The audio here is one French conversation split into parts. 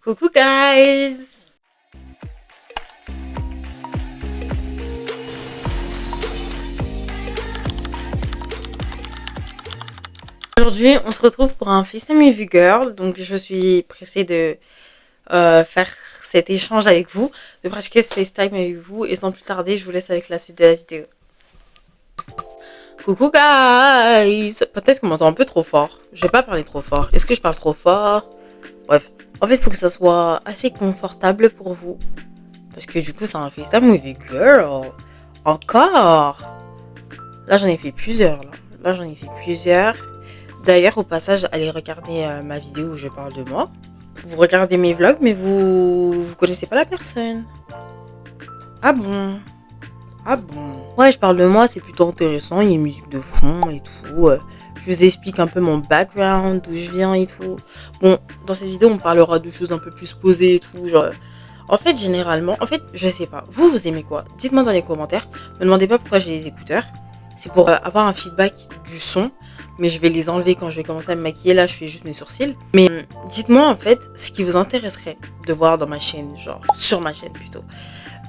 Coucou guys! Aujourd'hui, on se retrouve pour un FaceTime with Girl, donc je suis pressée de faire cet échange avec vous, de pratiquer ce FaceTime avec vous, et sans plus tarder, je vous laisse avec la suite de la vidéo. Coucou guys! Peut-être qu'on m'entend un peu trop fort, je vais pas parler trop fort. Est-ce que je parle trop fort? Bref, en fait, il faut que ça soit assez confortable pour vous, parce que du coup, c'est un FaceTime with a Girl. Encore! Là, j'en ai fait plusieurs, D'ailleurs, au passage, allez regarder ma vidéo où je parle de moi. Vous regardez mes vlogs, mais vous connaissez pas la personne. Ah bon? Ah bon? Ouais, je parle de moi, c'est plutôt intéressant. Il y a une musique de fond et tout. Je vous explique un peu mon background, d'où je viens et tout. Bon, dans cette vidéo, on parlera de choses un peu plus posées et tout. Genre, en fait, généralement, je sais pas. Vous aimez quoi? Dites-moi dans les commentaires. Me demandez pas pourquoi j'ai les écouteurs. C'est pour avoir un feedback du son. Mais je vais les enlever quand je vais commencer à me maquiller. Là, je fais juste mes sourcils. Mais dites-moi en fait ce qui vous intéresserait de voir dans ma chaîne, genre sur ma chaîne plutôt.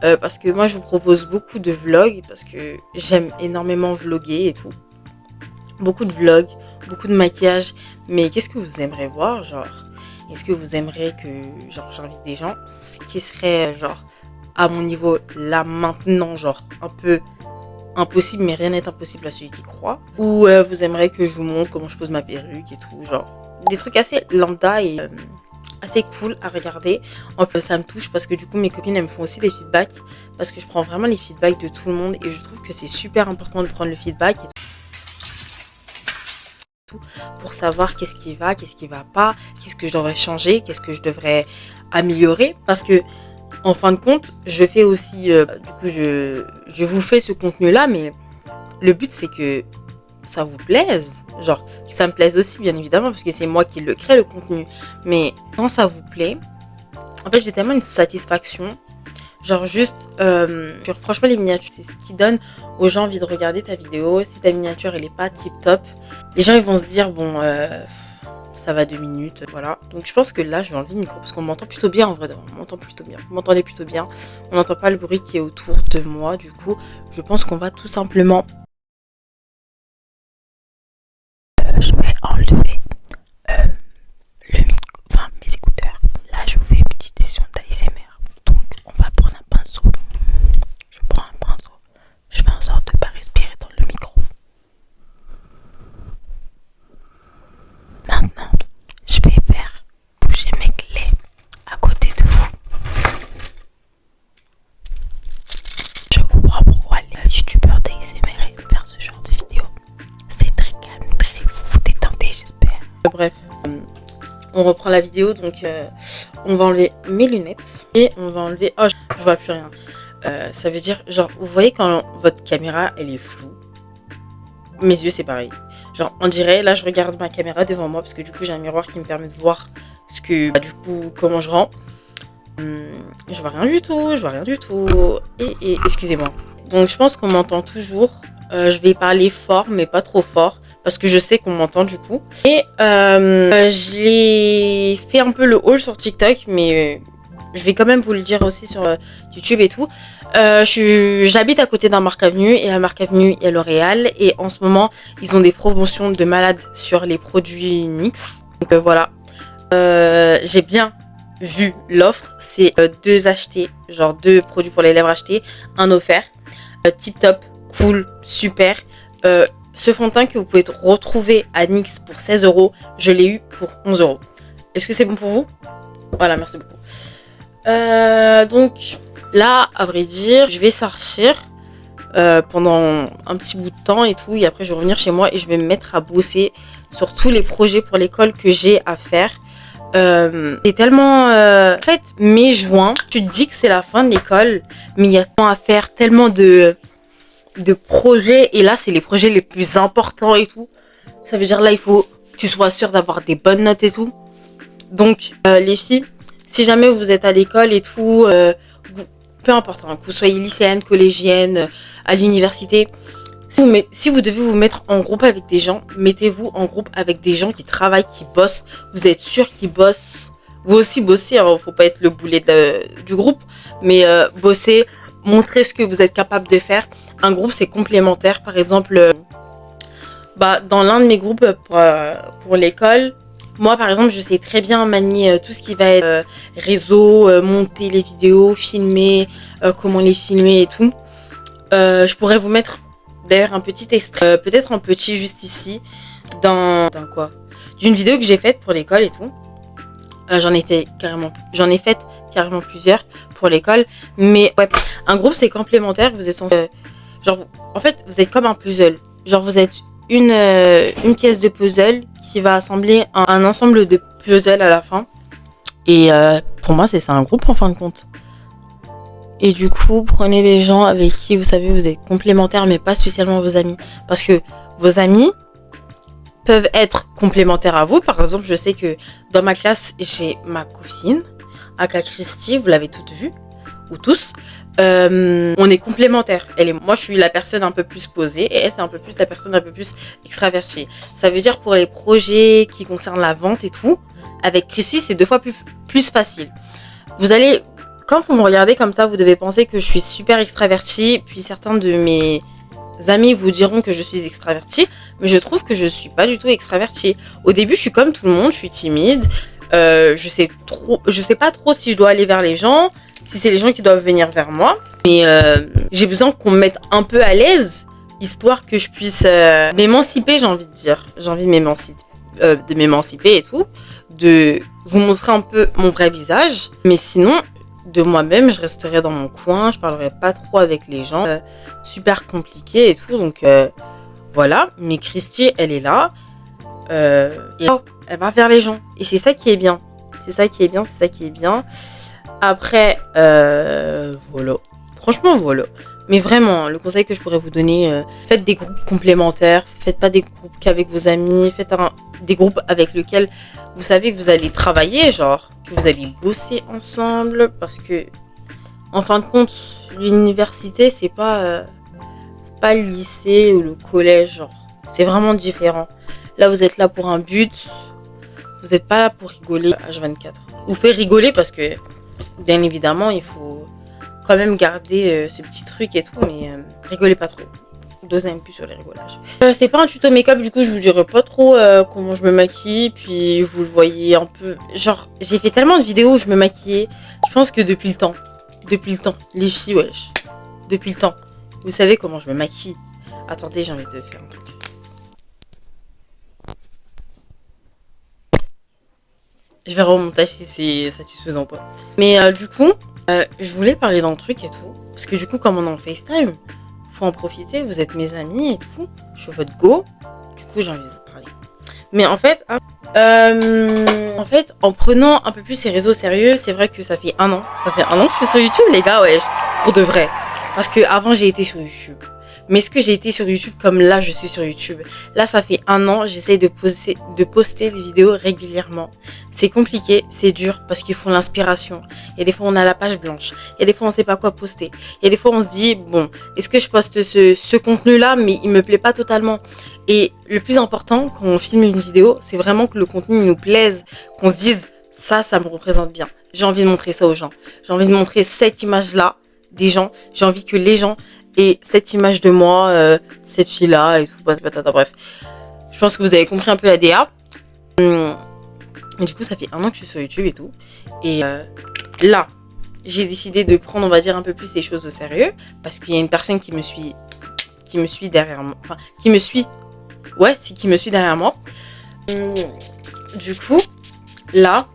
Parce que moi, je vous propose beaucoup de vlogs parce que j'aime énormément vlogger et tout. Beaucoup de vlogs, beaucoup de maquillage. Mais qu'est-ce que vous aimeriez voir, genre? Est-ce que vous aimeriez que genre j'invite des gens qui seraient genre à mon niveau là maintenant, genre un peu impossible, mais rien n'est impossible à celui qui croit. Ou vous aimeriez que je vous montre comment je pose ma perruque et tout, genre des trucs assez lambda et assez cool à regarder. En plus, ça me touche parce que du coup mes copines elles me font aussi des feedbacks parce que je prends vraiment les feedbacks de tout le monde et je trouve que c'est super important de prendre le feedback et tout pour savoir qu'est-ce qui va pas, qu'est-ce que je devrais changer, qu'est-ce que je devrais améliorer parce que en fin de compte, je fais aussi, du coup, je vous fais ce contenu-là, mais le but, c'est que ça vous plaise. Genre, que ça me plaise aussi, bien évidemment, parce que c'est moi qui le crée, le contenu. Mais quand ça vous plaît, en fait, j'ai tellement une satisfaction. Genre, juste, franchement, les miniatures, c'est ce qui donne aux gens envie de regarder ta vidéo. Si ta miniature, elle est pas tip-top, les gens, ils vont se dire, bon... ça va 2 minutes, voilà. Donc je pense que là, je vais enlever le micro parce qu'on m'entend plutôt bien en vrai. On m'entend plutôt bien. Vous m'entendez plutôt bien. On n'entend pas le bruit qui est autour de moi. Du coup, je pense qu'on va tout simplement... je vais enlever le micro, enfin mes écouteurs. Là, je vous fais une petite session d'ASMR. Donc, on va prendre un pinceau. Je prends un pinceau. Je fais en sorte de ne pas respirer dans le micro. Maintenant, je vais faire bouger mes clés à côté de vous. Je comprends pourquoi les youtubeurs d'ASMR aiment faire ce genre de vidéo. C'est très calme, très vous détendez, j'espère. Bref, on reprend la vidéo. Donc, on va enlever mes lunettes et on va enlever... Oh, je vois plus rien. Ça veut dire, genre, vous voyez quand votre caméra, elle est floue. Mes yeux, c'est pareil. Genre, on dirait, là, je regarde ma caméra devant moi parce que du coup, j'ai un miroir qui me permet de voir ce que, du coup, comment je rends. Je vois rien du tout, Et excusez-moi. Donc, je pense qu'on m'entend toujours. Je vais parler fort, mais pas trop fort parce que je sais qu'on m'entend du coup. Et j'ai fait un peu le haul sur TikTok, mais je vais quand même vous le dire aussi sur YouTube et tout. J'habite à côté d'un Marc Avenue et à Marc Avenue il y a L'Oréal et en ce moment ils ont des promotions de malades sur les produits NYX. Donc voilà, j'ai bien vu l'offre, c'est 2 achetés, genre 2 produits pour les lèvres achetés, un offert, tip top, cool, super. Ce fond de teint que vous pouvez retrouver à NYX pour 16 €, je l'ai eu pour 11 €. Est-ce que c'est bon pour vous? Voilà, merci beaucoup. Donc là, à vrai dire, je vais sortir pendant un petit bout de temps et tout. Et après, je vais revenir chez moi et je vais me mettre à bosser sur tous les projets pour l'école que j'ai à faire. C'est tellement... En fait, mai-juin, tu te dis que c'est la fin de l'école, mais il y a tant à faire, tellement de projets. Et là, c'est les projets les plus importants et tout. Ça veut dire là, il faut que tu sois sûr d'avoir des bonnes notes et tout. Donc, les filles... Si jamais vous êtes à l'école et tout, peu importe, hein, que vous soyez lycéenne, collégienne, à l'université, si vous devez vous mettre en groupe avec des gens, mettez-vous en groupe avec des gens qui travaillent, qui bossent. Vous êtes sûr qu'ils bossent. Vous aussi bossez, hein, faut pas être le boulet du groupe, mais bosser, montrer ce que vous êtes capable de faire. Un groupe, c'est complémentaire. Par exemple, dans l'un de mes groupes pour l'école, moi, par exemple, je sais très bien manier tout ce qui va être réseau, monter les vidéos, filmer, comment les filmer et tout. Je pourrais vous mettre d'ailleurs un petit extrait, peut-être un petit juste ici, d'une vidéo que j'ai faite pour l'école et tout. J'en ai fait carrément plusieurs pour l'école, mais ouais, un groupe c'est complémentaire. Vous êtes censé, en fait, vous êtes comme un puzzle. Genre, vous êtes une pièce de puzzle qui va assembler un ensemble de puzzles à la fin. Et pour moi, c'est ça un groupe en fin de compte. Et du coup, prenez les gens avec qui vous savez vous êtes complémentaires, mais pas spécialement vos amis, parce que vos amis peuvent être complémentaires à vous. Par exemple, je sais que dans ma classe, j'ai ma copine, Aka Christy, vous l'avez toutes vue, ou tous. On est complémentaires. Moi, je suis la personne un peu plus posée, et elle, c'est un peu plus la personne un peu plus extravertie. Ça veut dire pour les projets qui concernent la vente et tout, avec Christy, c'est 2 fois plus facile. Quand vous me regardez comme ça, vous devez penser que je suis super extravertie, puis certains de mes amis vous diront que je suis extravertie, mais je trouve que je suis pas du tout extravertie. Au début, je suis comme tout le monde, je suis timide. Je sais pas trop si je dois aller vers les gens, si c'est les gens qui doivent venir vers moi. Mais j'ai besoin qu'on me mette un peu à l'aise, histoire que je puisse m'émanciper, j'ai envie de dire. J'ai envie de m'émanciper et tout, de vous montrer un peu mon vrai visage. Mais sinon, de moi-même, je resterai dans mon coin, je parlerai pas trop avec les gens, super compliqué et tout, donc voilà. Mais Christy, elle est là, et elle va vers les gens, et c'est ça qui est bien, Après, voilà, franchement voilà. Mais vraiment, le conseil que je pourrais vous donner, faites des groupes complémentaires, faites pas des groupes qu'avec vos amis, faites des groupes avec lesquels vous savez que vous allez travailler, genre, que vous allez bosser ensemble, parce que, en fin de compte, l'université, c'est pas le lycée ou le collège, genre, c'est vraiment différent. Là, vous êtes là pour un but, vous n'êtes pas là pour rigoler H24. Vous pouvez rigoler parce que, bien évidemment, il faut quand même garder ce petit truc et tout, mais rigolez pas trop. Dosez un peu sur les rigolages. C'est pas un tuto make-up, du coup je vous dirai pas trop comment je me maquille, puis vous le voyez un peu. Genre, j'ai fait tellement de vidéos où je me maquillais, je pense que depuis le temps, les filles, wesh, depuis le temps. Vous savez comment je me maquille. Attendez, j'ai envie de faire un truc. Je verrai au montage si c'est satisfaisant ou pas. Mais du coup, je voulais parler d'un truc et tout, parce que du coup, comme on est en FaceTime, faut en profiter, vous êtes mes amis et tout, je suis votre go, du coup j'ai envie de vous parler. Mais en fait, en prenant un peu plus ces réseaux sérieux, c'est vrai que ça fait un an que je suis sur YouTube, les gars, ouais, pour de vrai. Parce que avant j'ai été sur YouTube. Mais est-ce que j'ai été sur YouTube comme là je suis sur YouTube? Là ça fait un an, j'essaye de poster des vidéos régulièrement. C'est compliqué, c'est dur parce qu'il faut l'inspiration. Il y a des fois on a la page blanche, il y a des fois on sait pas quoi poster. Il y a des fois on se dit bon, est-ce que je poste ce contenu là mais il me plaît pas totalement. Et le plus important quand on filme une vidéo, c'est vraiment que le contenu nous plaise, qu'on se dise ça me représente bien. J'ai envie de montrer ça aux gens. J'ai envie de montrer cette image là des gens. J'ai envie que les gens et cette image de moi, cette fille-là et tout, bref. Je pense que vous avez compris un peu la DA. Et du coup, ça fait un an que je suis sur YouTube et tout. Et là, j'ai décidé de prendre, on va dire, un peu plus les choses au sérieux. Parce qu'il y a une personne qui me suit derrière moi. Enfin, qui me suit derrière moi. Du coup, là,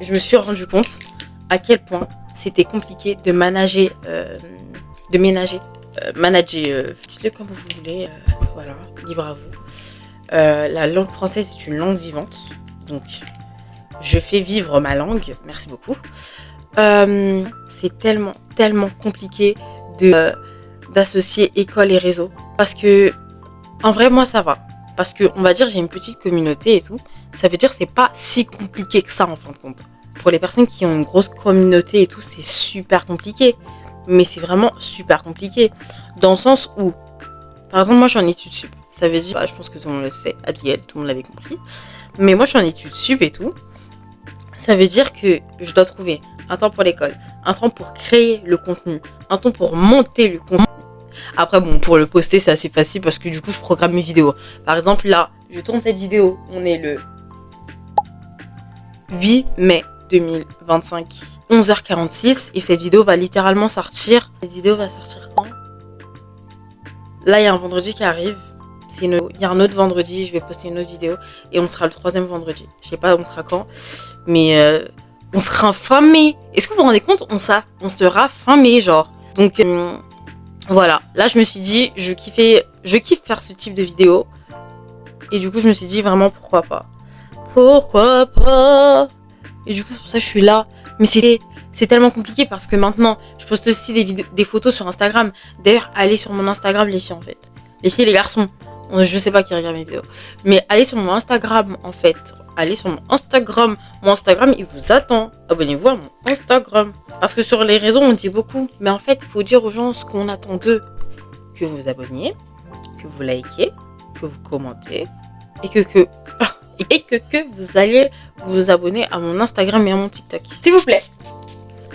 je me suis rendu compte à quel point c'était compliqué de manager, dites-le comme vous voulez, voilà, libre à vous. La langue française est une langue vivante, donc je fais vivre ma langue, merci beaucoup. C'est tellement compliqué d'associer école et réseau, parce que en vrai moi ça va, parce que on va dire j'ai une petite communauté et tout, ça veut dire c'est pas si compliqué que ça en fin de compte. Pour les personnes qui ont une grosse communauté et tout, c'est super compliqué. Mais c'est vraiment super compliqué. Dans le sens où, par exemple, moi je suis en études sup. Ça veut dire, je pense que tout le monde le sait, Abigail, tout le monde l'avait compris. Mais moi je suis en études sup et tout. Ça veut dire que je dois trouver un temps pour l'école, un temps pour créer le contenu, un temps pour monter le contenu. Après, bon, pour le poster, c'est assez facile parce que du coup, je programme mes vidéos. Par exemple, là, je tourne cette vidéo. On est le 8 mai 2025, 11h46. Et cette vidéo va littéralement sortir. Cette vidéo va sortir quand? Là, il y a un vendredi qui arrive. Il y a un autre vendredi, je vais poster une autre vidéo. Et on sera le 3e vendredi. Je sais pas on sera quand. Mais on sera fin mai. Est-ce que vous vous rendez compte? On sera fin mai, genre. Donc, voilà. Là, je me suis dit, je kiffe faire ce type de vidéo. Et du coup, je me suis dit, vraiment, pourquoi pas? Pourquoi pas? Et du coup, c'est pour ça que je suis là. Mais c'est tellement compliqué parce que maintenant, je poste aussi des photos sur Instagram. D'ailleurs, allez sur mon Instagram, les filles, en fait. Les filles et les garçons. Je sais pas qui regarde mes vidéos. Mais allez sur mon Instagram, en fait. Allez sur mon Instagram. Mon Instagram, il vous attend. Abonnez-vous à mon Instagram. Parce que sur les réseaux, on dit beaucoup. Mais en fait, il faut dire aux gens ce qu'on attend d'eux. Que vous vous abonniez, que vous likez, que vous commentez. Et que vous allez vous abonner à mon Instagram et à mon TikTok. S'il vous plaît.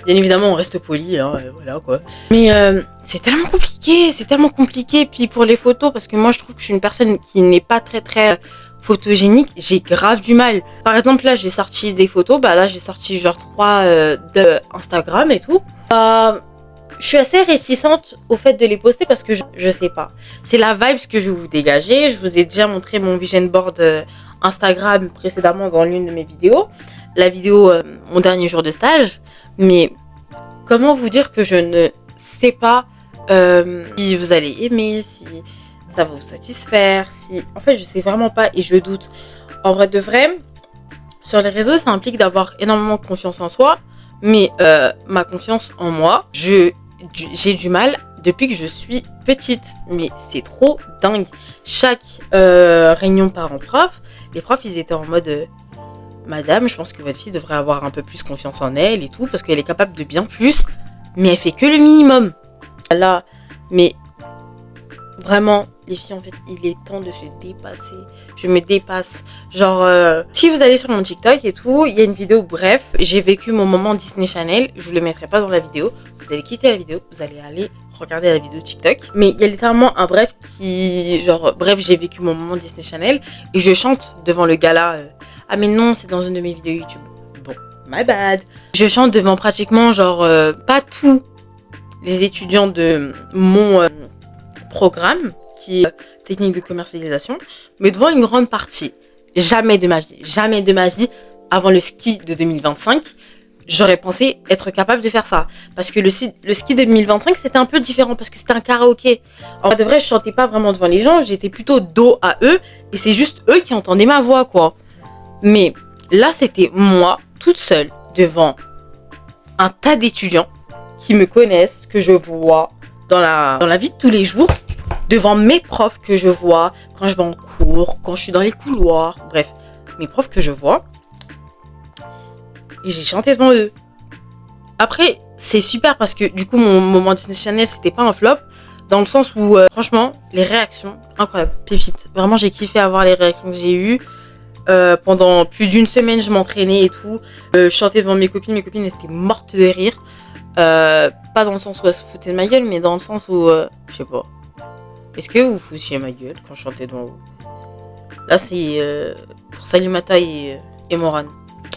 Bien évidemment, on reste poli, hein, voilà quoi. Mais c'est tellement compliqué. Puis pour les photos, parce que moi je trouve que je suis une personne qui n'est pas très photogénique, j'ai grave du mal. Par exemple, là j'ai sorti des photos, bah là j'ai sorti genre 3 de Instagram et tout. Je suis assez réticente au fait de les poster parce que je sais pas. C'est la vibe que je vais vous dégager. Je vous ai déjà montré mon vision board Instagram précédemment dans l'une de mes vidéos. La vidéo mon dernier jour de stage. Mais comment vous dire que je ne sais pas si vous allez aimer, si ça va vous satisfaire, si... En fait, je sais vraiment pas et je doute. En vrai de vrai, sur les réseaux, ça implique d'avoir énormément de confiance en soi. Mais ma confiance en moi, j'ai du mal depuis que je suis petite. Mais c'est trop dingue. Chaque réunion parents-prof, les profs, ils étaient en mode... Madame, je pense que votre fille devrait avoir un peu plus confiance en elle et tout, parce qu'elle est capable de bien plus, mais elle fait que le minimum. Là, mais vraiment, les filles, en fait, il est temps de se dépasser. Je me dépasse. Genre, si vous allez sur mon TikTok et tout, il y a une vidéo, bref, j'ai vécu mon moment Disney Channel. Je vous le mettrai pas dans la vidéo. Vous allez quitter la vidéo, vous allez aller regarder la vidéo TikTok. Mais il y a littéralement un bref qui, genre, bref, j'ai vécu mon moment Disney Channel et je chante devant le gala. Ah mais non, c'est dans une de mes vidéos YouTube. Bon, my bad. Je chante devant pratiquement genre pas tous les étudiants de mon programme qui est technique de commercialisation, mais devant une grande partie. Jamais de ma vie, avant le ski de 2025, j'aurais pensé être capable de faire ça. Parce que le ski 2025, c'était un peu différent parce que c'était un karaoké. En vrai de vrai, je chantais pas vraiment devant les gens, j'étais plutôt dos à eux et c'est juste eux qui entendaient ma voix, quoi. Mais là, c'était moi, toute seule, devant un tas d'étudiants qui me connaissent, que je vois dans la vie de tous les jours, devant mes profs que je vois quand je vais en cours, quand je suis dans les couloirs, bref, mes profs que je vois. Et j'ai chanté devant eux. Après, c'est super parce que du coup, mon moment Disney Channel, c'était pas un flop, dans le sens où, franchement, les réactions, incroyable, pépite. Vraiment, j'ai kiffé avoir les réactions que j'ai eues. Pendant plus d'une semaine, je m'entraînais et tout. Je chantais devant mes copines elles étaient mortes de rire. Pas dans le sens où elles se foutaient de ma gueule, mais dans le sens où, je sais pas. Est-ce que vous foutiez ma gueule quand je chantais devant vous? Là, c'est pour Salimata et Moran.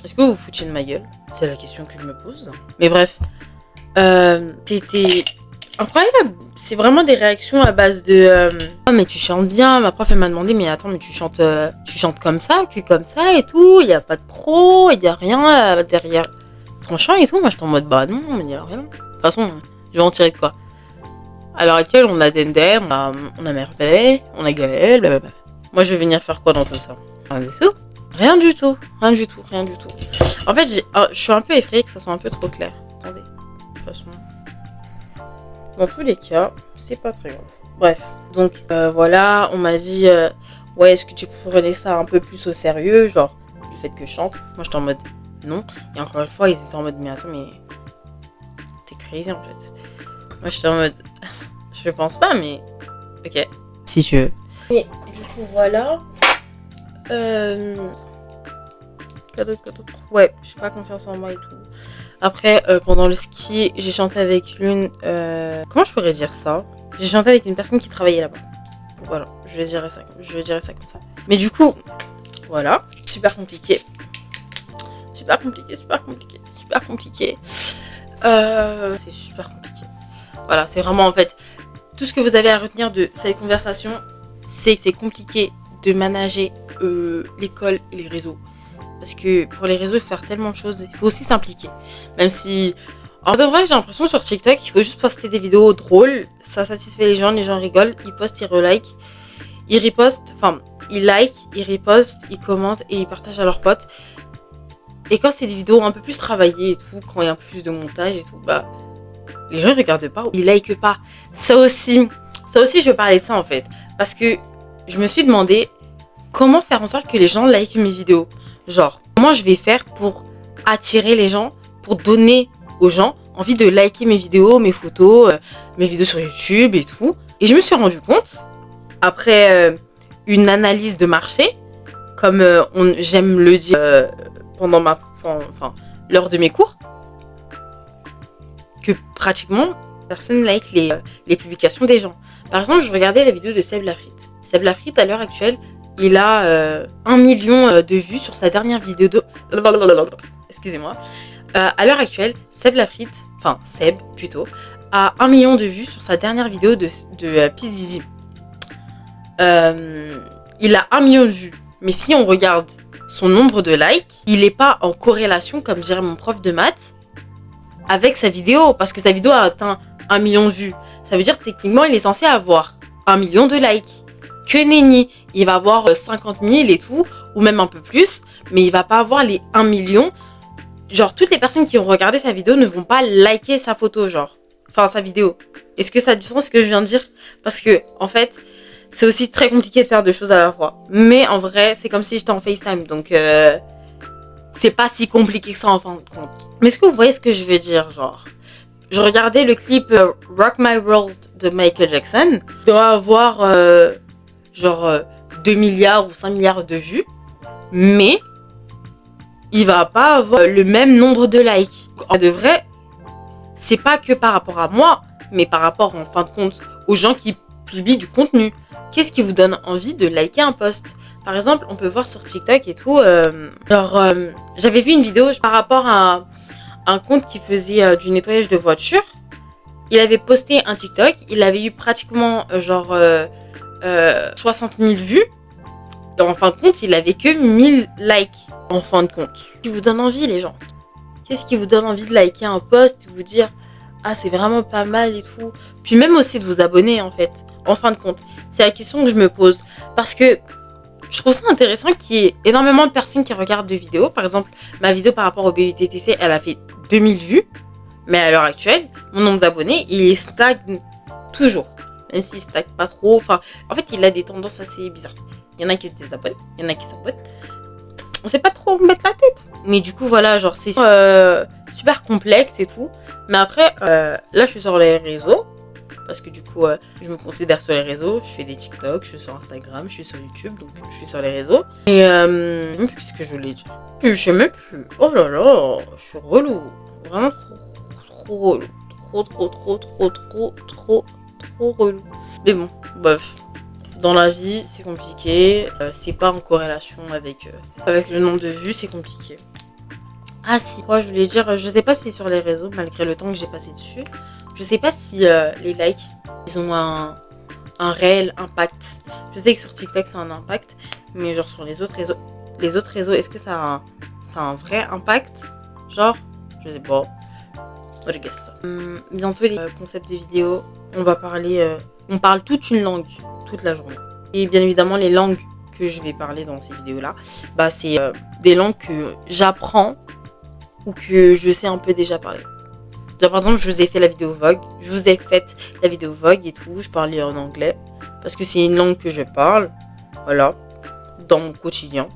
Est-ce que vous foutiez de ma gueule? C'est la question que je me pose. Mais bref, c'était incroyable. C'est vraiment des réactions à base de oh mais tu chantes bien. Ma prof elle m'a demandé mais attends mais tu chantes comme ça et tout. Il y a pas de pro, il y a rien derrière ton chant et tout. Moi j'étais en mode bah non il y a rien. De toute façon je vais en tirer de quoi. À l'heure actuelle on a Dender, on a Merveille, on a Gaël. Blablabla. Moi je vais venir faire quoi dans tout ça? Rien du tout. En fait je suis un peu effrayée que ça soit un peu trop clair. Attendez. De toute façon. Dans tous les cas, c'est pas très grave. Bref, donc voilà, on m'a dit ouais, est-ce que tu prenais ça un peu plus au sérieux, genre du fait que je chante? Moi j'étais en mode non. Et encore une fois, ils étaient en mode mais attends, mais t'es crazy en fait. Moi j'étais en mode je pense pas, mais ok, si tu veux. Et du coup, voilà. Quoi d'autre. Ouais, j'ai pas confiance en moi et tout. Après, pendant le ski, j'ai chanté avec l'une... comment je pourrais dire ça? J'ai chanté avec une personne qui travaillait là-bas. Voilà, je dirais ça comme ça. Mais du coup, voilà, super compliqué. Super compliqué. C'est super compliqué. Voilà, c'est vraiment en fait, tout ce que vous avez à retenir de cette conversation, c'est que c'est compliqué de manager l'école et les réseaux. Parce que pour les réseaux, il faut faire tellement de choses, il faut aussi s'impliquer. Même si, en vrai, j'ai l'impression sur TikTok, il faut juste poster des vidéos drôles, ça satisfait les gens rigolent, ils postent, ils relikent, ils repostent, enfin, ils like, ils repostent, ils commentent et ils partagent à leurs potes. Et quand c'est des vidéos un peu plus travaillées et tout, quand il y a un peu plus de montage et tout, bah, les gens ils regardent pas, ils likent pas. Ça aussi, je veux parler de ça en fait. Parce que je me suis demandé comment faire en sorte que les gens likent mes vidéos. Genre, comment je vais faire pour attirer les gens, pour donner aux gens envie de liker mes vidéos, mes photos, mes vidéos sur YouTube et tout. Et je me suis rendu compte, après une analyse de marché, comme j'aime le dire pendant lors de mes cours, que pratiquement personne like les publications des gens. Par exemple, je regardais la vidéo de Seb Lafrite. Seb Lafrite, à l'heure actuelle, il a 1 million de vues sur sa dernière vidéo de... Excusez-moi. À l'heure actuelle, Seb plutôt, a 1 million de vues sur sa dernière vidéo de P. Diddy. Il a 1 million de vues. Mais si on regarde son nombre de likes, il n'est pas en corrélation, comme dirait mon prof de maths, avec sa vidéo. Parce que sa vidéo a atteint 1 million de vues. Ça veut dire techniquement, il est censé avoir 1 million de likes. Que nenni, il va avoir 50 000 et tout, ou même un peu plus, mais il va pas avoir les 1 million. Genre, toutes les personnes qui ont regardé sa vidéo ne vont pas liker sa photo, genre. Enfin, sa vidéo. Est-ce que ça a du sens ce que je viens de dire? Parce que, en fait, c'est aussi très compliqué de faire deux choses à la fois. Mais en vrai, c'est comme si j'étais en FaceTime, donc c'est pas si compliqué que ça en fin de compte. Mais est-ce que vous voyez ce que je veux dire, genre? Je regardais le clip Rock My World de Michael Jackson. Il doit avoir 2 milliards ou 5 milliards de vues. Mais il va pas avoir le même nombre de likes. En de vrai, c'est pas que par rapport à moi, mais par rapport en fin de compte aux gens qui publient du contenu. Qu'est-ce qui vous donne envie de liker un post? Par exemple, on peut voir sur TikTok et tout, j'avais vu une vidéo par rapport à un compte qui faisait du nettoyage de voiture. Il avait posté un TikTok, il avait eu pratiquement 60 000 vues. Et en fin de compte, il avait que 1000 likes. En fin de compte, qu'est-ce qui vous donne envie, les gens? Qu'est-ce qui vous donne envie de liker un post, de vous dire ah c'est vraiment pas mal et tout. Puis même aussi de vous abonner en fait. En fin de compte, c'est la question que je me pose parce que je trouve ça intéressant qu'il y ait énormément de personnes qui regardent des vidéos. Par exemple, ma vidéo par rapport au BUTTC, elle a fait 2000 vues. Mais à l'heure actuelle, mon nombre d'abonnés, il stagne toujours. Même s'il stagne pas trop. Enfin, en fait, il a des tendances assez bizarres. Il y en a qui se désabonnent, il y en a qui s'abonnent. On sait pas trop mettre la tête. Mais du coup, voilà, genre, c'est super complexe et tout. Mais après, là, je suis sur les réseaux. Parce que du coup, je me considère sur les réseaux. Je fais des TikTok, je suis sur Instagram, je suis sur YouTube. Donc, je suis sur les réseaux. Et je sais même plus ce que je voulais dire. Je sais même plus. Oh là là, je suis relou. Vraiment trop relou. Trop relou. Mais bon, bref. Dans la vie, c'est compliqué. C'est pas en corrélation avec le nombre de vues, c'est compliqué. Ah si, moi je voulais dire, je sais pas si sur les réseaux, malgré le temps que j'ai passé dessus, je sais pas si les likes, ils ont un réel impact. Je sais que sur TikTok, ça a un impact, mais genre sur les autres réseaux, est-ce que ça a un vrai impact? Genre, je sais pas. What I guess ça. Bientôt les concepts de vidéos, on parle toute une langue, toute la journée. Et bien évidemment, les langues que je vais parler dans ces vidéos-là, bah c'est des langues que j'apprends ou que je sais un peu déjà parler. Genre, par exemple, je vous ai fait la vidéo Vogue, et tout, je parlais en anglais, parce que c'est une langue que je parle, voilà, dans mon quotidien.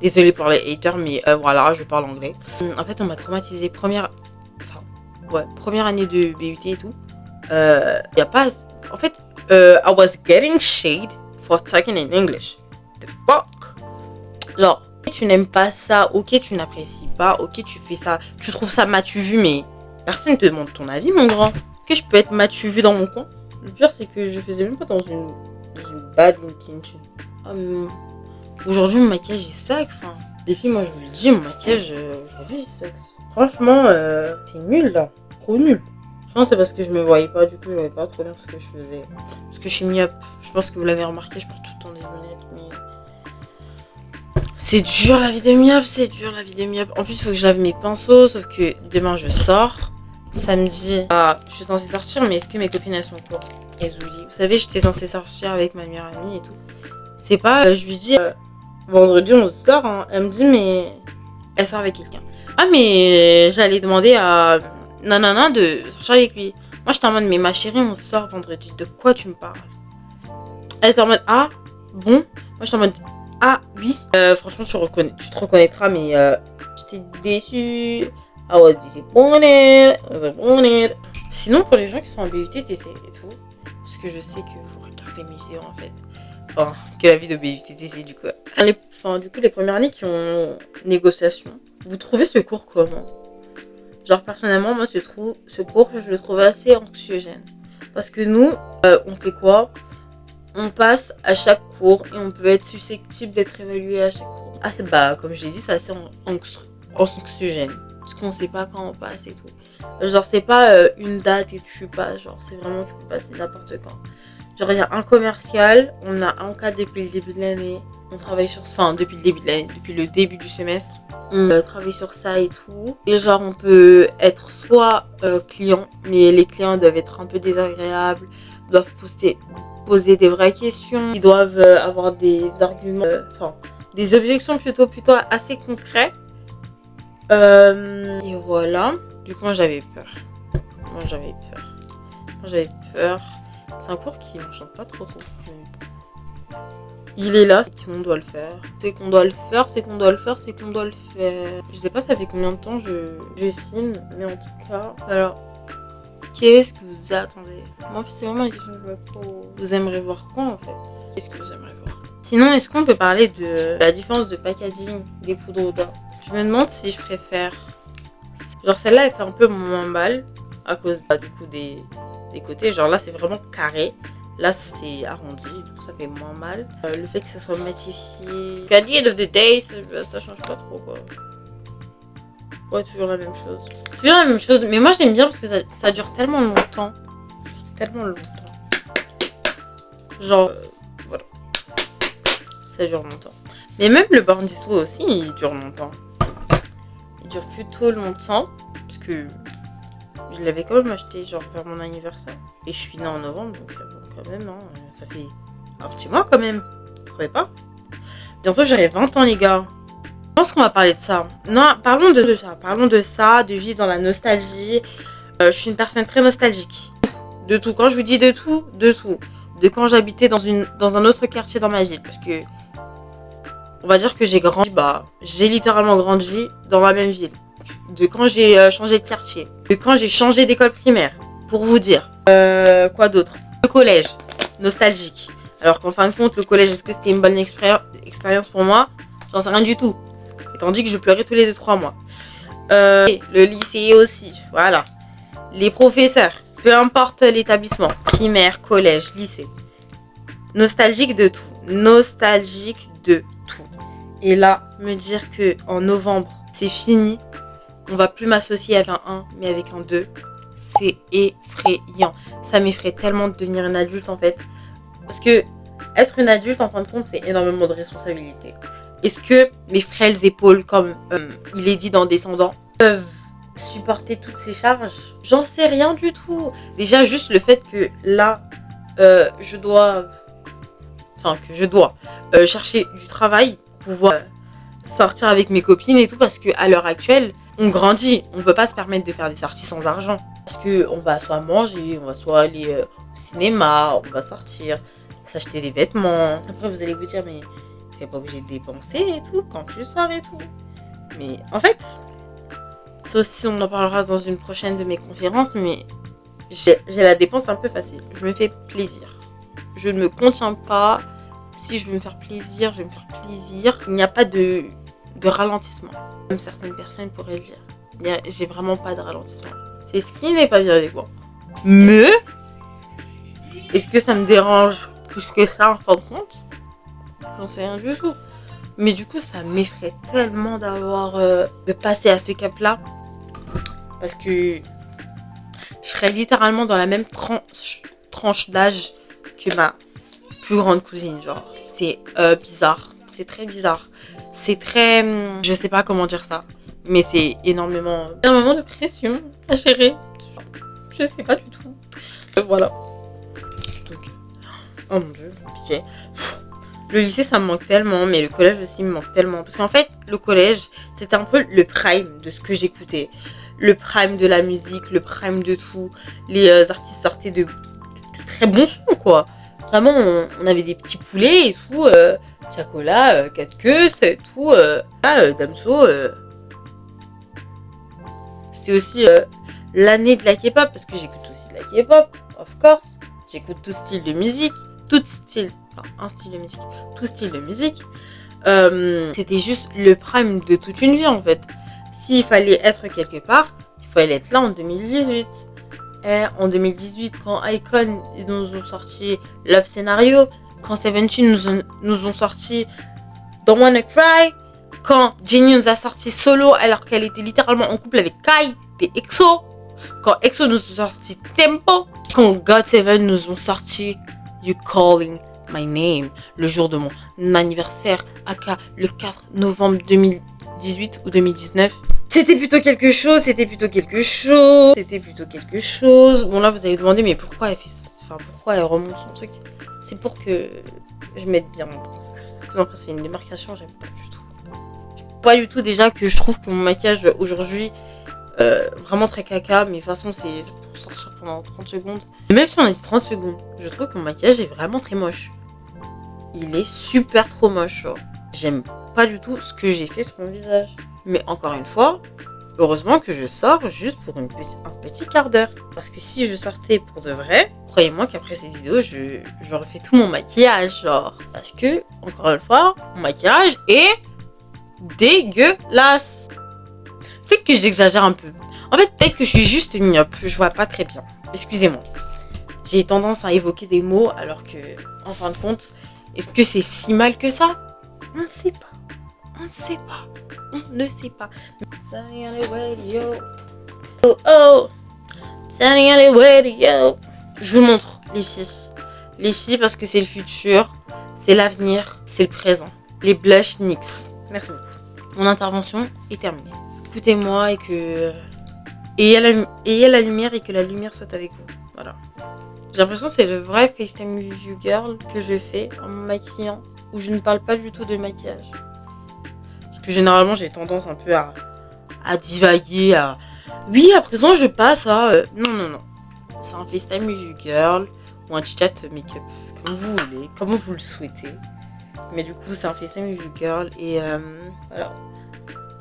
Désolée pour les haters, mais voilà, je parle anglais. En fait, on m'a traumatisée première année de BUT et tout. Y a pas... En fait, I was getting shade for talking in English. The fuck? Genre, Tu n'aimes pas ça, ok, tu n'apprécies pas, ok, tu fais ça, tu trouves ça m'as-tu vu, mais personne ne te demande ton avis, mon grand. Est-ce que je peux être m'as-tu vu dans mon coin? Le pire, c'est que je faisais même pas dans une bad intention. Aujourd'hui, mon maquillage est sexe. Hein. Les filles, moi, je vous le dis, mon maquillage, aujourd'hui, est sexe. Franchement, c'est nul, là. Trop nul. Je pense que c'est parce que je me voyais pas, du coup, je voyais pas trop bien ce que je faisais. Parce que je suis myope. Je pense que vous l'avez remarqué, je porte tout le temps des lunettes, mais... C'est dur la vie de myope, c'est dur la vie de myope. En plus, il faut que je lave mes pinceaux, sauf que demain je sors. Samedi, je suis censée sortir, mais est-ce que mes copines elles sont quoi? Et Zouli, vous savez, j'étais censée sortir avec ma meilleure amie et tout. C'est pas, je lui dis, vendredi on sort, hein. Elle me dit, mais elle sort avec quelqu'un. Ah, mais j'allais demander à nanana de sortir avec lui. Moi, j'étais en mode, mais ma chérie, on sort vendredi. De quoi tu me parles? Elle était en mode, ah, bon. Moi, j'étais en mode, ah, oui. Franchement, tu te reconnaîtras, mais j'étais déçue. I was disappointed. Sinon, pour les gens qui sont en BUT, TC et tout, parce que je sais que vous regardez mes vidéos, en fait. Enfin, que la vidéo BUT, TC, du coup. Du coup, les premières années qui ont négociation, vous trouvez ce cours comment? Genre, personnellement, moi, ce cours, je le trouve assez anxiogène. Parce que nous, on fait quoi? On passe à chaque cours et on peut être susceptible d'être évalué à chaque cours. Ah, comme je l'ai dit, c'est assez anxiogène. Parce qu'on sait pas quand on passe et tout. Genre, c'est pas une date et tu passes. Genre, c'est vraiment, tu peux passer n'importe quand. Genre, il y a un commercial, on a un cas depuis le début de l'année. On travaille sur... Enfin, depuis le début de l'année, depuis le début du semestre. On travaille sur ça et tout. Et genre, on peut être soit client, mais les clients doivent être un peu désagréables, doivent poser des vraies questions, ils doivent avoir des arguments, des objections plutôt assez concrets. Et voilà. Du coup, moi j'avais peur. C'est un cours qui m'enchante pas trop. Il est là, c'est qu'on doit le faire. C'est qu'on doit le faire. Je sais pas ça fait combien de temps je filme, mais en tout cas, alors, qu'est-ce que vous attendez? Moi, c'est vraiment une question que je me pose. Vous aimeriez voir quoi en fait? Qu'est-ce que vous aimeriez voir? Sinon, est-ce qu'on peut parler de la différence de packaging des poudres au doigt? Je me demande si je préfère. Genre celle-là, elle fait un peu moins mal à cause du coup des côtés. Genre là, c'est vraiment carré. Là, c'est arrondi, du coup, ça fait moins mal. Le fait que ça soit matifié. Qu'à the end of the day, ça change pas trop quoi. Ouais, toujours la même chose. Mais moi, j'aime bien parce que ça dure tellement longtemps. Genre, voilà. Ça dure longtemps. Mais même le Born This Way aussi, il dure longtemps. Il dure plutôt longtemps. Parce que je l'avais quand même acheté genre vers mon anniversaire. Et je suis née en novembre, donc bon, quand même, hein, ça fait un petit mois quand même. Vous trouvez pas? Bientôt, j'aurai 20 ans, les gars. Je pense qu'on va parler de ça. Non, parlons de ça. Parlons de ça, de vivre dans la nostalgie. Je suis une personne très nostalgique. De tout. Quand je vous dis de tout, de tout. De quand j'habitais dans un autre quartier dans ma ville. Parce que, on va dire que j'ai littéralement grandi dans la même ville. De quand j'ai changé de quartier. De quand j'ai changé d'école primaire. Pour vous dire. Quoi d'autre? Le collège. Nostalgique. Alors qu'en fin de compte, le collège, est-ce que c'était une bonne expérience pour moi? J'en sais rien du tout. Étant dit que je pleurais tous les 2-3 mois. Le lycée aussi. Voilà. Les professeurs. Peu importe l'établissement. Primaire, collège, lycée. Nostalgique de tout. Et là, me dire que en novembre, c'est fini. On va plus m'associer avec un 1, mais avec un 2. C'est effrayant. Ça m'effraie tellement de devenir une adulte en fait. Parce que être une adulte en fin de compte, c'est énormément de responsabilités. Est-ce que mes frêles épaules, comme il est dit dans Descendants, peuvent supporter toutes ces charges? J'en sais rien du tout. Déjà juste le fait que là, je dois chercher du travail pour pouvoir sortir avec mes copines et tout, parce qu'à l'heure actuelle, on grandit. On peut pas se permettre de faire des sorties sans argent. Parce qu'on va soit manger, on va soit aller au cinéma, on va sortir, s'acheter des vêtements. Après, vous allez vous dire, mais t'es pas obligé de dépenser et tout quand tu sors et tout. Mais en fait, ça aussi, on en parlera dans une prochaine de mes conférences, mais j'ai la dépense un peu facile. Je me fais plaisir. Je ne me contiens pas. Si je veux me faire plaisir, je vais me faire plaisir. Il n'y a pas de de ralentissement. Comme certaines personnes pourraient le dire. J'ai vraiment pas de ralentissement. C'est ce qui n'est pas bien avec moi. Mais, est-ce que ça me dérange plus que ça en fin de compte? J'en sais rien du tout. Mais du coup, ça m'effraie tellement de passer à ce cap-là. Parce que je serais littéralement dans la même tranche d'âge que ma plus grande cousine. Genre, c'est bizarre. C'est très bizarre. C'est très... je sais pas comment dire ça. Mais c'est énormément de pression à gérer. Je sais pas du tout. Voilà. Donc, oh mon dieu, pitié. Le lycée, ça me manque tellement, mais le collège aussi me manque tellement. Parce qu'en fait, le collège, c'était un peu le prime de ce que j'écoutais. Le prime de la musique, le prime de tout. Les artistes sortaient de très bons sons, quoi. Vraiment, on avait des petits poulets et tout. Tiakola, 4 queues, et tout. Damso. C'était aussi l'année de la K-pop, parce que j'écoute aussi de la K-pop, of course. J'écoute tout style de musique. Un style de musique, tout style de musique. C'était juste le prime de toute une vie en fait. S'il fallait être quelque part, il fallait être là en 2018. Et en 2018, quand Icon nous ont sorti Love Scenario, quand Seventeen nous ont sorti Don't Wanna Cry, quand Jennie nous a sorti Solo alors qu'elle était littéralement en couple avec Kai et EXO, quand EXO nous a sorti Tempo, quand GOT7 nous ont sorti You Calling My Name, le jour de mon anniversaire, aka le 4 novembre 2018 ou 2019. C'était plutôt quelque chose. Bon là vous allez demander mais pourquoi pourquoi elle remonte son truc. C'est pour que je mette bien mon bronzer. Sinon après ça fait une démarcation, j'aime pas du tout. Pas du tout déjà que je trouve que mon maquillage aujourd'hui vraiment très caca, mais de toute façon c'est pour sortir pendant 30 secondes. Et même si on a dit 30 secondes, je trouve que mon maquillage est vraiment très moche. Il est super trop moche. Genre. J'aime pas du tout ce que j'ai fait sur mon visage. Mais encore une fois, heureusement que je sors juste pour un petit quart d'heure. Parce que si je sortais pour de vrai, croyez-moi qu'après cette vidéo, je refais tout mon maquillage. Genre. Parce que, encore une fois, mon maquillage est dégueulasse. Peut-être que j'exagère un peu. En fait, peut-être que je suis juste myope. Je vois pas très bien. Excusez-moi. J'ai tendance à évoquer des mots alors que, en fin de compte, est-ce que c'est si mal que ça? On ne sait pas. On ne sait pas. On ne sait pas. Sunny on the radio. Oh oh. Sunny on the radio. Je vous montre les filles. Les filles parce que c'est le futur, c'est l'avenir, c'est le présent. Les blush NYX. Merci beaucoup. Mon intervention est terminée. Écoutez-moi et que... ayez la lumière et que la lumière soit avec vous. Voilà. J'ai l'impression que c'est le vrai FaceTime You Girl que je fais en me maquillant, où je ne parle pas du tout de maquillage. Parce que généralement, j'ai tendance un peu à divaguer, à... Oui, à présent, je passe à... Non. C'est un FaceTime You Girl ou un chat make-up, comme vous voulez, comme vous le souhaitez. Mais du coup, c'est un FaceTime You Girl et voilà.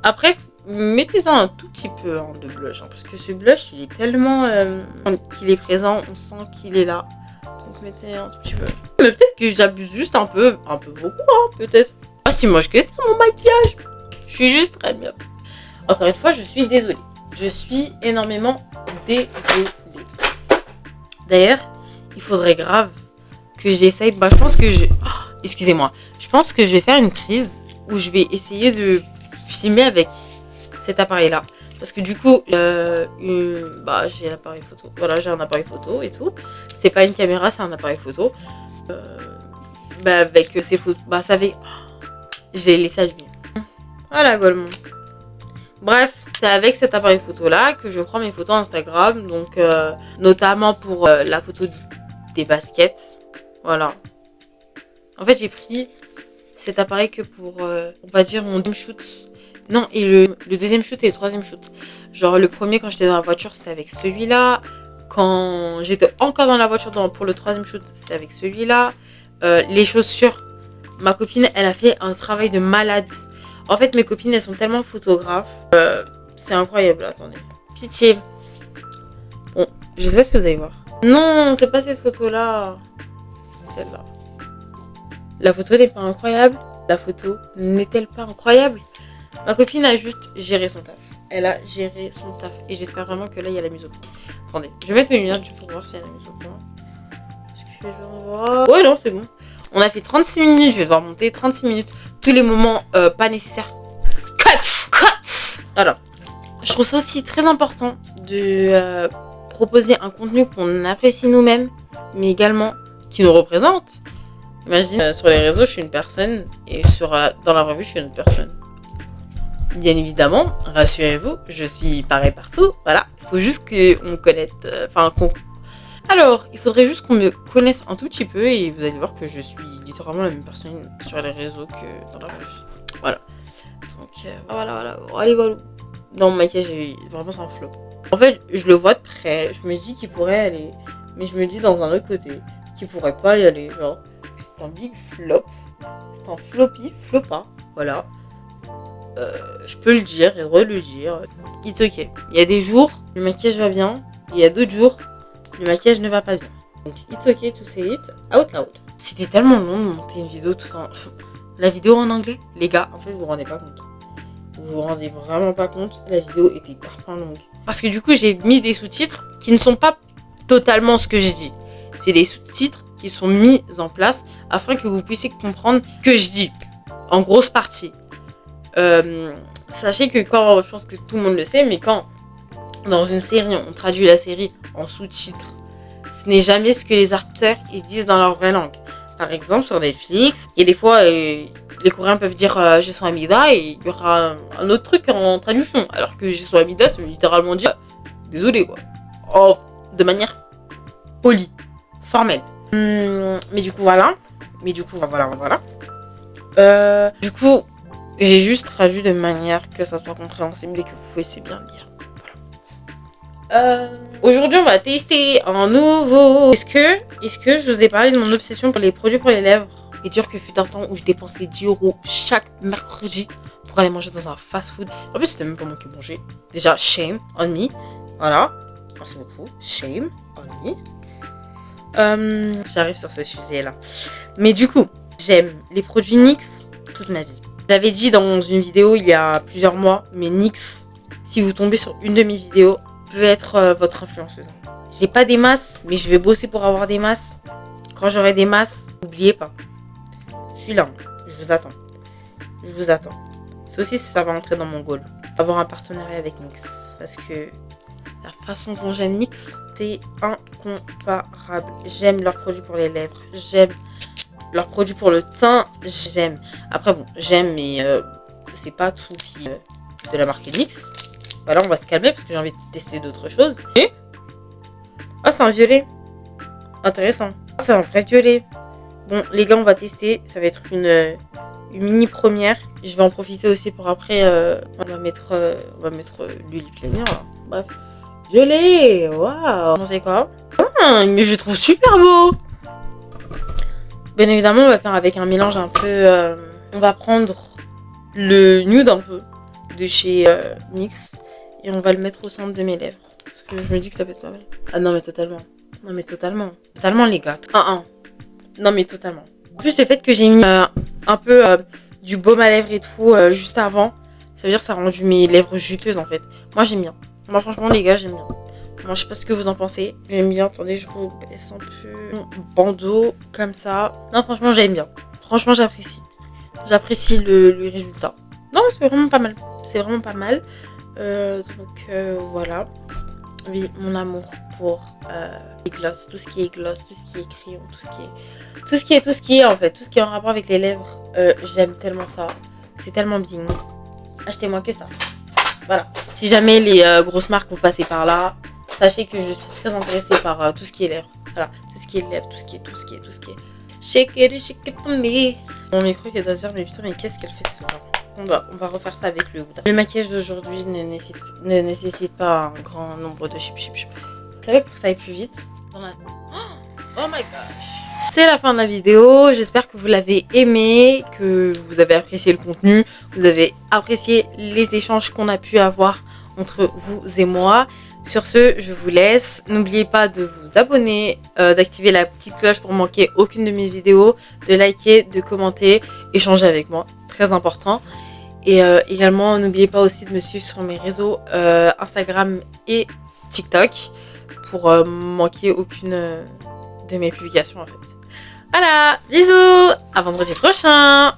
Après, mettez-en un tout petit peu de blush, parce que ce blush, il est tellement qu'il est présent, on sent qu'il est là. Donc mettez un tout petit peu. Mais peut-être que j'abuse juste un peu beaucoup, peut-être. Pas si moche que ça, mon maquillage. Je suis juste très bien. Encore une fois, je suis désolée. Je suis énormément désolée. D'ailleurs, il faudrait grave que j'essaye. Je pense que excusez-moi. Je pense que je vais faire une prise où je vais essayer de filmer avec cet appareil là parce que du coup j'ai l'appareil photo, voilà, j'ai un appareil photo et tout, c'est pas une caméra, c'est un appareil photo avec ces photos, ça fait je l'ai laissé allumer, voilà Golemon. Bref, c'est avec cet appareil photo là que je prends mes photos Instagram, donc notamment pour la photo des baskets, voilà. En fait j'ai pris cet appareil que pour on va dire mon deuxième shoot. Non, et le deuxième shoot et le troisième shoot. Genre le premier quand j'étais dans la voiture c'était avec celui-là. Quand j'étais encore dans la voiture pour le troisième shoot c'était avec celui-là. Les chaussures, ma copine elle a fait un travail de malade. En fait mes copines elles sont tellement photographes. C'est incroyable, attendez. Pitié. Bon, je sais pas si vous allez voir. Non, c'est pas cette photo-là. Celle-là. La photo n'est pas incroyable. La photo n'est-elle pas incroyable? Ma copine a juste géré son taf. Elle a géré son taf. Et j'espère vraiment que là, il y a la mise au point. Attendez, je vais mettre mes lunettes juste pour voir s'il y a la mise au point. Excusez-moi. Ouais, non, c'est bon. On a fait 36 minutes. Je vais devoir monter 36 minutes. Tous les moments pas nécessaires. Cut. Alors, je trouve ça aussi très important de proposer un contenu qu'on apprécie nous-mêmes, mais également qui nous représente. Imagine, sur les réseaux, je suis une personne, et dans la vraie vie, je suis une autre personne. Bien évidemment, rassurez-vous, je suis pareil partout, voilà. Il faut juste qu'on me connaisse, Alors, il faudrait juste qu'on me connaisse un tout petit peu, et vous allez voir que je suis littéralement la même personne sur les réseaux que dans la vraie vie. Voilà. Donc, voilà. Allez, voilà. Non, mon maquillage, vraiment, c'est un flop. En fait, je le vois de près, je me dis qu'il pourrait aller, mais je me dis dans un autre côté qu'il pourrait pas y aller, genre, c'est un big flop, c'est un flopa, voilà. Je peux le dire et le dire, it's ok. Il y a des jours, le maquillage va bien, et il y a d'autres jours, le maquillage ne va pas bien. Donc, it's ok to say it out loud. C'était tellement long de monter une vidéo tout en... La vidéo en anglais, les gars, en fait, vous vous rendez pas compte. Vous vous rendez vraiment pas compte, la vidéo était hyper longue. Parce que du coup, j'ai mis des sous-titres qui ne sont pas totalement ce que j'ai dit. C'est des sous-titres qui sont mis en place afin que vous puissiez comprendre ce que je dis. En grosse partie. Sachez que quand, je pense que tout le monde le sait, mais quand dans une série, on traduit la série en sous-titres, ce n'est jamais ce que les acteurs ils disent dans leur vraie langue. Par exemple, sur Netflix, et des fois, les Coréens peuvent dire j'ai son amida et il y aura un autre truc en traduction. Alors que j'ai son amida, ça veut littéralement dire désolé quoi. Oh, de manière polie, formelle. Mais du coup, voilà. Voilà. Du coup, j'ai juste traduit de manière que ça soit compréhensible et que vous puissiez bien le lire. Voilà. Aujourd'hui, on va tester un nouveau. Est-ce que je vous ai parlé de mon obsession pour les produits pour les lèvres? Et dire que fut un temps où je dépensais 10 € chaque mercredi pour aller manger dans un fast-food. En plus, c'était même pas moi qui mangeais. Déjà, shame on me. Voilà. Merci beaucoup. Shame on me. J'arrive sur ce sujet-là. Mais du coup, j'aime les produits NYX toute ma vie. J'avais dit dans une vidéo il y a plusieurs mois, mais NYX, si vous tombez sur une de mes vidéos, peut être votre influenceuse. J'ai pas des masses, mais je vais bosser pour avoir des masses. Quand j'aurai des masses, n'oubliez pas. Je suis là, je vous attends. C'est aussi si ça va entrer dans mon goal. Avoir un partenariat avec NYX. Parce que la façon dont j'aime NYX, c'est incomparable. J'aime leurs produits pour les lèvres. J'aime leurs produits pour le teint. J'aime. Après bon, j'aime mais c'est pas tout qui de la marque NYX. Voilà, on va se calmer parce que j'ai envie de tester d'autres choses. Et c'est un violet. Intéressant. C'est un vrai violet. Bon, les gars, on va tester. Ça va être une mini première. Je vais en profiter aussi pour après. On va mettre l'huile liner. Bref. Violet. Waouh. Vous savez quoi? Mais je le trouve super beau. Bien évidemment, on va faire avec un mélange un peu. On va prendre le nude un peu de chez NYX. Et on va le mettre au centre de mes lèvres. Parce que je me dis que ça peut être pas mal. Ah non, mais totalement. Totalement, les gars. Non, mais totalement. En plus, le fait que j'ai mis un peu du baume à lèvres et tout juste avant, ça veut dire que ça a rendu mes lèvres juteuses en fait. Moi, j'aime bien. Moi, franchement, les gars, j'aime bien. Moi, je sais pas ce que vous en pensez. J'aime bien. Attendez, je rebaisse un peu. Bandeau, comme ça. Non, franchement, j'aime bien. Franchement, j'apprécie. J'apprécie le résultat. Non, c'est vraiment pas mal. Voilà. Oui, mon amour pour les glosses, tout ce qui est gloss, tout ce qui est crayon, tout ce qui est en fait, tout ce qui est en rapport avec les lèvres, j'aime tellement ça. C'est tellement bien. Achetez-moi que ça. Voilà. Si jamais les grosses marques vous passez par là, sachez que je suis très intéressée par tout ce qui est lèvres. Voilà, tout ce qui est lèvres, tout ce qui est. Shake it for me. Mon micro qui est à dire, mais putain, mais qu'est-ce qu'elle fait celle-là? On va refaire ça avec le Huda. Le maquillage d'aujourd'hui ne nécessite pas un grand nombre de chip. Vous savez, pour que ça aille plus vite, oh my gosh. C'est la fin de la vidéo. J'espère que vous l'avez aimé, que vous avez apprécié le contenu, vous avez apprécié les échanges qu'on a pu avoir entre vous et moi. Sur ce, je vous laisse. N'oubliez pas de vous abonner, d'activer la petite cloche pour manquer aucune de mes vidéos, de liker, de commenter, échanger avec moi. C'est très important. Et également, n'oubliez pas aussi de me suivre sur mes réseaux Instagram et TikTok pour manquer aucune de mes publications en fait. Voilà, bisous, à vendredi prochain.